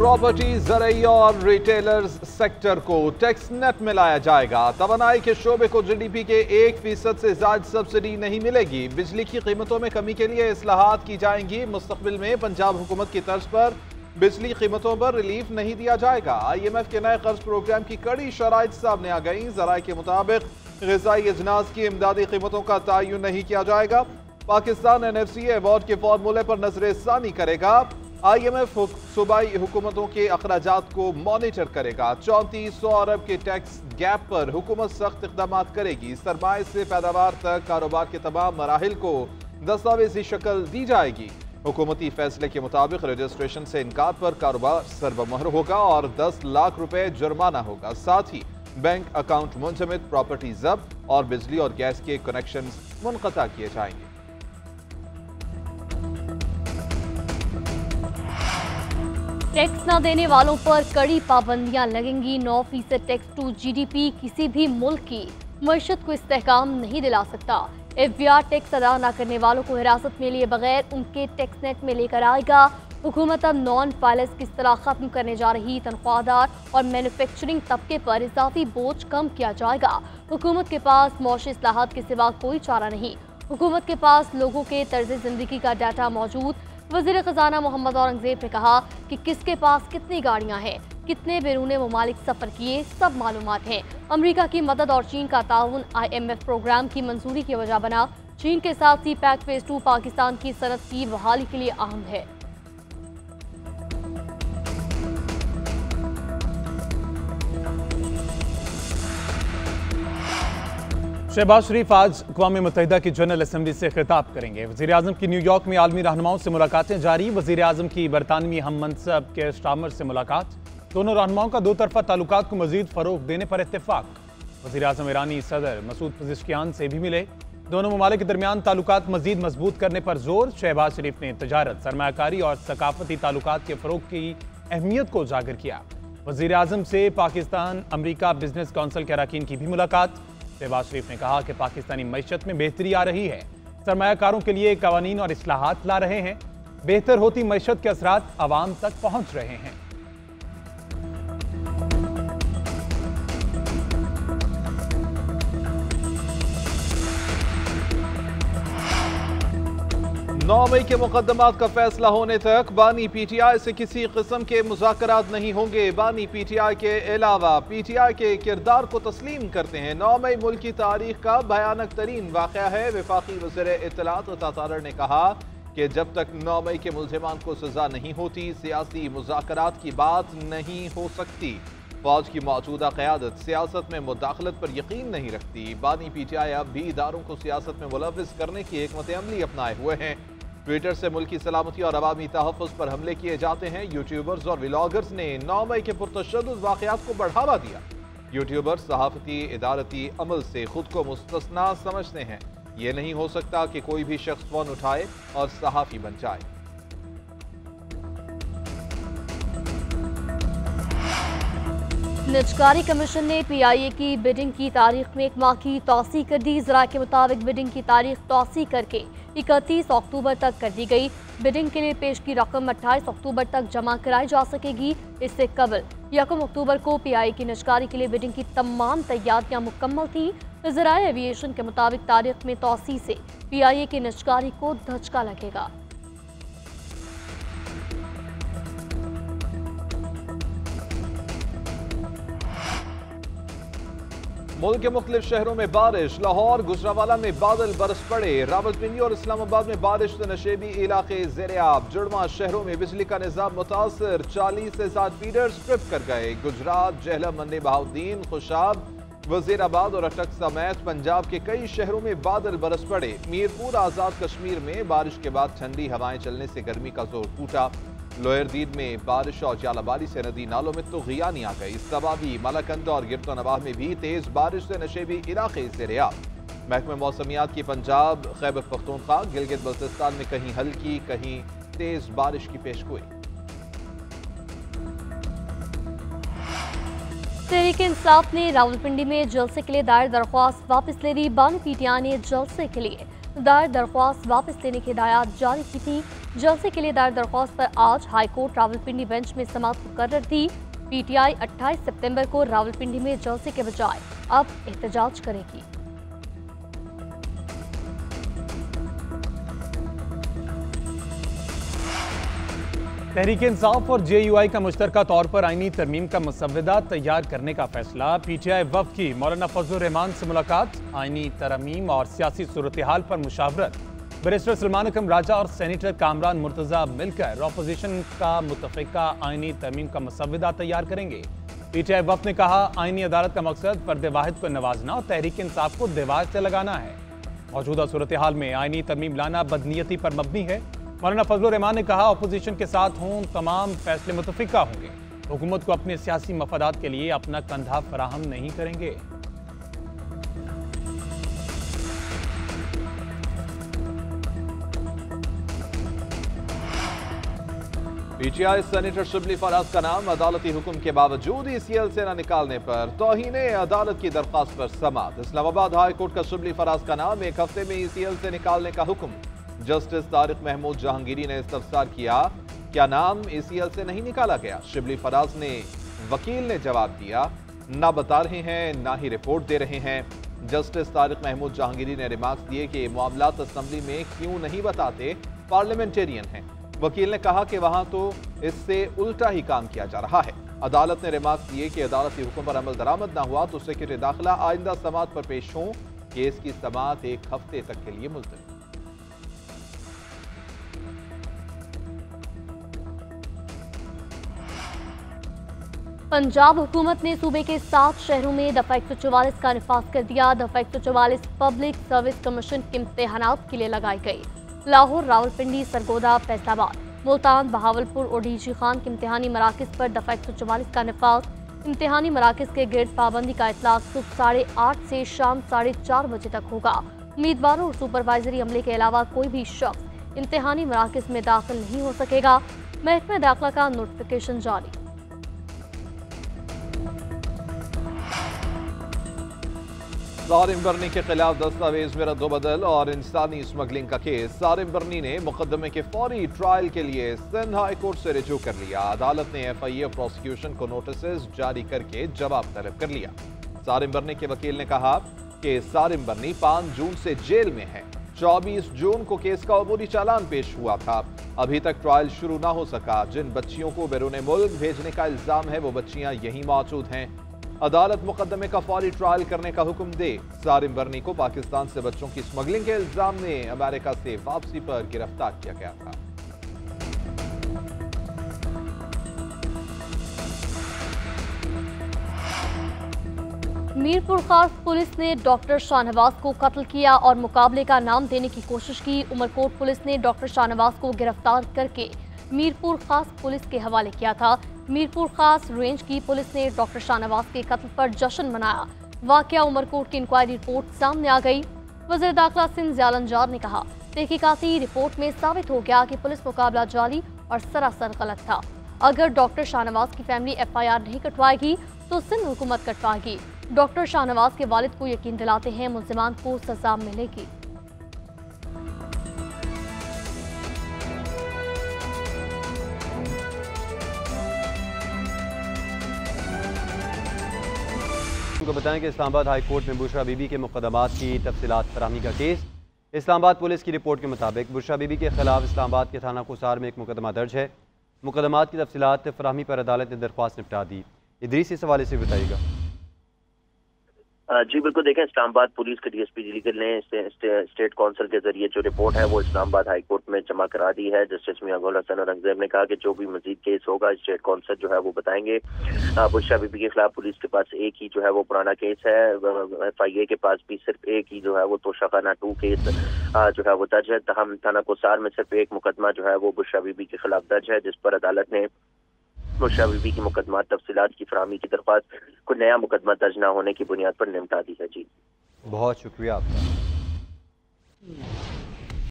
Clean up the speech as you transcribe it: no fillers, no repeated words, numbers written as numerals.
Property, ज़रई और retailers sector को tax net में लाया जाएगा। तवानाई के शोबे को GDP के 1% से ज्यादा सब्सिडी नहीं मिलेगी। बिजली की कीमतों में कमी के लिए इस्लाहात की जाएंगी। मुस्तकबिल में पंजाब हुकूमत की तर्ज पर बिजली कीमतों पर रिलीफ नहीं दिया जाएगा। IMF के नए कर्ज प्रोग्राम की कड़ी शराइत सामने आ गई। ज़राए के मुताबिक ग़िज़ाई अजनास की इमदादी कीमतों का तयन नहीं किया जाएगा। पाकिस्तान NFC अवार्ड के फार्मूले पर नजरसानी करेगा। IMF सूबाई हुकूमतों के अखराजात को मॉनिटर करेगा। 3400 अरब के टैक्स गैप पर हुकूमत सख्त इक़दाम करेगी। सरमाए से पैदावार तक कारोबार के तमाम मराहिल को दस्तावेजी शक्ल दी जाएगी। हुकूमती फैसले के मुताबिक रजिस्ट्रेशन से इनकार पर कारोबार सरबमहर होगा और 10 लाख रुपए जुर्माना होगा। साथ ही बैंक अकाउंट मुंजमद, प्रॉपर्टी जब्त और बिजली और गैस के कनेक्शन मुनक़ता किए जाएंगे। टैक्स न देने वालों पर कड़ी पाबंदियां लगेंगी। 9% टैक्स टू GDP किसी भी मुल्क की मईशत को इस्तेहकाम नहीं दिला सकता। FBR टैक्स अदा न करने वालों को हिरासत में लिए बगैर उनके टैक्स नेट में लेकर आएगा। हुकूमत अब नॉन फाइलर्स की इस्तलाह खत्म करने जा रही। तनख्वाहदार और मैन्युफैक्चरिंग तबके पर इजाफी बोझ कम किया जाएगा। हुकूमत के पास मौशी इस्लाहात के सिवा कोई चारा नहीं। हुकूमत के पास लोगों के तर्ज जिंदगी का डाटा मौजूद। वज़ीर ख़जाना मोहम्मद औरंगज़ेब ने कहा कि किसके पास कितनी गाड़ियां हैं, कितने बैरून मुमालिक सफ़र किए, सब मालूमात हैं। अमरीका की मदद और चीन का ताउन IMF प्रोग्राम की मंजूरी की वजह बना। चीन के साथ CPEC फेज़ 2 पाकिस्तान की सनत की बहाली के लिए अहम है। शहबाज शरीफ आज अक़वाम मुत्तहिदा की जनरल असम्बली से खिताब करेंगे। वज़ीर आज़म की न्यूयॉर्क में आलमी रहनुमाओं से मुलाकातें जारी। वज़ीर आज़म की बरतानवी हम मनसब के स्टामर से मुलाकात। दोनों रहनुमाओं का दो तरफ़ा ताल्लुकात को मज़ीद फ़रोग़ देने पर इत्तेफाक। वज़ीर आज़म ईरानी सदर मसूद पज़ेश्कियान से भी मिले। दोनों ममालिक के दरमियान ताल्लुकात मज़ीद मजबूत करने पर जोर। शहबाज शरीफ ने तजारत, सरमायाकारी और सकाफती ताल्लुकात के फ़रोग़ की अहमियत को उजागर किया। वज़ीर आज़म से पाकिस्तान अमरीका बिजनेस काउंसिल के अरकान की भी मुलाकात। शहबाज शरीफ ने कहा कि पाकिस्तानी मईशत में बेहतरी आ रही है। सरमायाकारों के लिए कवानीन और इस्लाहात ला रहे हैं। बेहतर होती मईशत के असरात आवाम तक पहुंच रहे हैं। नौ मई के मुकदमात का फैसला होने तक बानी PTI से किसी किस्म के मुज़ाकरात नहीं होंगे। बानी PTI के अलावा PTI के किरदार को तस्लीम करते हैं। 9 मई मुल्क की तारीख का भयानक तरीन वाक़या है। वफाकी वज़ीर इत्तलात तातार ने कहा कि जब तक 9 मई के मुल्ज़िमान को सजा नहीं होती, सियासी मुज़ाकरात की बात नहीं हो सकती। फौज की मौजूदा क़यादत सियासत में मुदाखलत पर यकीन नहीं रखती। बानी PTI अब भी इदारों को सियासत में मुलव्विस करने की हिकमत अमली अपनाए हुए हैं। ट्विटर से मुल्क की सलामती और अवामी तहफ़्फ़ुज़ पर हमले किए जाते हैं। यूट्यूबर्स और व्लॉगर्स ने 9 मई के पुरतशद्दुद वाक़यात को बढ़ावा दिया। यूट्यूबर्स सहाफ़ती इदारती अमल से खुद को मुस्तस्ना समझते हैं। ये नहीं हो सकता कि कोई भी शख्स फ़ोन उठाए और सहाफ़ी बन जाए। निजकारी कमीशन ने PIA की बिडिंग की तारीख में 1 माह की तौसी कर दी। ज़राए के मुताबिक बिडिंग की तारीख तौसी करके 31 अक्टूबर तक कर दी गई। बिडिंग के लिए पेश की रकम 28 अक्टूबर तक जमा कराई जा सकेगी। इससे कबल 1 अक्टूबर को PIA की निजकारी के लिए बिडिंग की तमाम तैयारियां मुकम्मल थी। ज़राए एविएशन के मुताबिक तारीख में तौसी से PIA की निजकारी को धचका लगेगा। मुल्क के मुख्तलिफ शहरों में बारिश। लाहौर गुजरावाला में बादल बरस पड़े। रावलपिंडी और इस्लामाबाद में बारिश से नशेबी इलाके ज़ेर-ए-आब। जुड़वा शहरों में बिजली का निज़ाम मुतासर। 40 से ज्यादा फीडर्स ट्रिप कर गए। गुजरात, जहलम, मंडी बहाउद्दीन, खुशाब, वजीराबाद और अटक समेत पंजाब के कई शहरों में बादल बरस पड़े। मीरपुर, आज़ाद कश्मीर में बारिश के बाद ठंडी हवाएं चलने से गर्मी का जोर टूटा। लोहरदीद में बारिश और जालाबारी से नदी नालों में तुग़यानी आ गई। सवाबी, मलकंद और गिरतोनवाह में भी तेज बारिश से नशेबी इलाके ज़ेर-ए-आब। महकमे मौसमियात की पंजाब, खैबर पख्तूनख्वा, गिलगित बल्तिस्तान में कहीं हल्की कहीं तेज बारिश की पेशगोई। तहरीक इंसाफ ने रावलपिंडी में जलसे के लिए दायर दरख्वास्त वापस ले ली। बानी पीटीआई ने जलसे के लिए दायर दरख्वास्त वापस लेने की हिदायत जारी की थी। जलसे के लिए दायर दरख्वास्त पर आज हाईकोर्ट रावलपिंडी बेंच में समाअत मुकर्रर थी। पीटीआई 28 सितंबर को रावलपिंडी में जलसे के बजाय अब एहतजाज करेगी। तहरीक इंसाफ और जेयूआई का मुश्तरका तौर पर आईनी तरमीम का मसवदा तैयार करने का फैसला। पीटीआई वफ़द की मौलाना फजलुर रहमान से मुलाकात, आईनी तरमीम और सियासी सूरत हाल पर मुशावरत। बैरिस्टर सलमान अकरम राजा और सेनेटर कामरान मुर्तज़ा मिलकर अपोजिशन का मुतफ़िका आईनी तरमीम का मसवदा तैयार करेंगे। पीटीआई वफ़द ने कहा, आईनी अदालत का मकसद फर्द वाहिद को नवाजना और तहरीक इंसाफ को दीवार से लगाना है। मौजूदा सूरत हाल में आईनी तरमीम लाना बदनीयती पर मबनी है। मौलाना फजलुर रहमान ने कहा, अपोजिशन के साथ हों तमाम फैसले मुतफ़िका होंगे। हुकूमत को अपने सियासी मफादात के लिए अपना कंधा फराहम नहीं करेंगे। पीटीआई सेनेटर शिबली फराज का नाम अदालती हुक्म के बावजूद ईसीएल से न निकालने पर तौहीने अदालत की दरख्वास्त पर समाअत। इस्लामाबाद हाई कोर्ट का शिबली फराज का नाम एक हफ्ते में ईसीएल से निकालने का हुक्म। जस्टिस तारिक महमूद जहांगीरी ने इस्तफसार किया, क्या नाम ईसीएल से नहीं निकाला गया? शिबली फराज ने वकील ने जवाब दिया, ना बता रहे हैं ना ही रिपोर्ट दे रहे हैं। जस्टिस तारिक महमूद जहांगीरी ने रिमार्क्स दिए कि मामलात असेंबली में क्यों नहीं बताते, पार्लियामेंटेरियन हैं। वकील ने कहा कि वहां तो इससे उल्टा ही काम किया जा रहा है। अदालत ने रिमार्क्स दिए कि अदालती हुक्म पर अमल दरामद ना हुआ तो सेक्रेटरी दाखिला आइंदा समाअत पर पेश हों। केस की समाअत एक हफ्ते तक के लिए मुलतवी। पंजाब हुकूमत ने सूबे के 7 शहरों में दफा 144 का निफाज कर दिया। दफा 144 पब्लिक सर्विस कमीशन के इम्तिहानात के लिए लगाई गई। लाहौर, रावलपिंडी, सरगोदा, फैसलाबाद, मुल्तान, बहावलपुर और डीजी खान के इम्तिहानी मराकज़ पर दफा 144 का निफाज। इम्तिहानी मराकज़ के गिर्द पाबंदी का इतलाक सुबह 8:30 से शाम 4:30 बजे तक होगा। उम्मीदवारों और सुपरवाइजरी अमले के अलावा कोई भी शख्स इम्तिहानी मराकज़ में दाखिल नहीं हो सकेगा। महकमा दाखिला का नोटिफिकेशन जारी। सारिम बर्नी के खिलाफ दस्तावेज में रद्दोबदल और इंसानी स्मगलिंग का केस। सारिम बर्नी ने मुकदमे के फौरी ट्रायल के लिए सिंध हाई कोर्ट से रिजू कर लिया। अदालत ने FIA प्रोसिक्यूशन को नोटिस जारी करके जवाब तलब कर लिया। सारिम बर्नी के वकील ने कहा कि सारिम बर्नी 5 जून से जेल में है। 24 जून को केस का अबूरी चालान पेश हुआ था। अभी तक ट्रायल शुरू ना हो सका। जिन बच्चियों को बैरून मुल्क भेजने का इल्जाम है वो बच्चियां यहीं मौजूद हैं। अदालत मुकदमे का फौरी ट्रायल करने का हुक्म दे। सारिम बर्नी को पाकिस्तान से बच्चों की स्मगलिंग के इल्जाम में अमेरिका से वापसी पर गिरफ्तार किया गया था। मीरपुर खास पुलिस ने डॉक्टर शाहनवाज को कत्ल किया और मुकाबले का नाम देने की कोशिश की। उमरकोट पुलिस ने डॉक्टर शाहनवाज को गिरफ्तार करके मीरपुर खास पुलिस के हवाले किया था। मीरपुर खास रेंज की पुलिस ने डॉक्टर शाहनवाज के कत्ल पर जश्न मनाया। वाकया उमरकोट की इंक्वायरी रिपोर्ट सामने आ गई। वज़ीर दाखिला सिंध ज़ियालंजार ने कहा, तहकीकाती रिपोर्ट में साबित हो गया कि पुलिस मुकाबला जाली और सरासर गलत था। अगर डॉक्टर शाहनवाज की फैमिली FIR नहीं कटवाएगी तो सिंध हुकूमत कटवाएगी। डॉक्टर शाहनवाज के वालिद को यकीन दिलाते हैं मुल्जिमान को सजा मिलेगी। को बताएं कि इस्लामाबाद हाई कोर्ट में बुशरा बीबी के मुकदमात की तफसीलात फराहमी का केस। इस्लामाबाद पुलिस की रिपोर्ट के मुताबिक बुशरा बीबी के खिलाफ इस्लामाबाद के थाना खुसार में एक मुकदमा दर्ज है। मुकदमात की तफसीलात फराहमी पर अदालत ने दरख्वास्त निपटा दी। इदरीस इस हवाले से बताइएगा। जी बिल्कुल, देखें, इस्लामाबाद पुलिस के DSP लीगल ने स्टेट काउंसिल के जरिए जो रिपोर्ट है वो इस्लामाबाद हाई कोर्ट में जमा करा दी है। जस्टिस मियां गुल हसन औरंगजेब ने कहा कि जो भी मजीद केस होगा स्टेट काउंसिल जो है वो बताएंगे। बुशरा बीबी के खिलाफ पुलिस के पास एक ही जो है वो पुराना केस है। FIA के पास भी सिर्फ एक ही जो है वो तोशाखाना 2 केस जो है वो दर्ज है। तहम थाना कोसार में सिर्फ एक मुकदमा जो है वो बुशरा बीबी के खिलाफ दर्ज है, जिस पर अदालत ने बुशरा बीबी की मुकदमा तफसीलात की फराहमी की दरख्वास्त को नया मुकदमा दर्ज न होने की बुनियाद पर निपटा दी है। जी बहुत शुक्रिया आपका।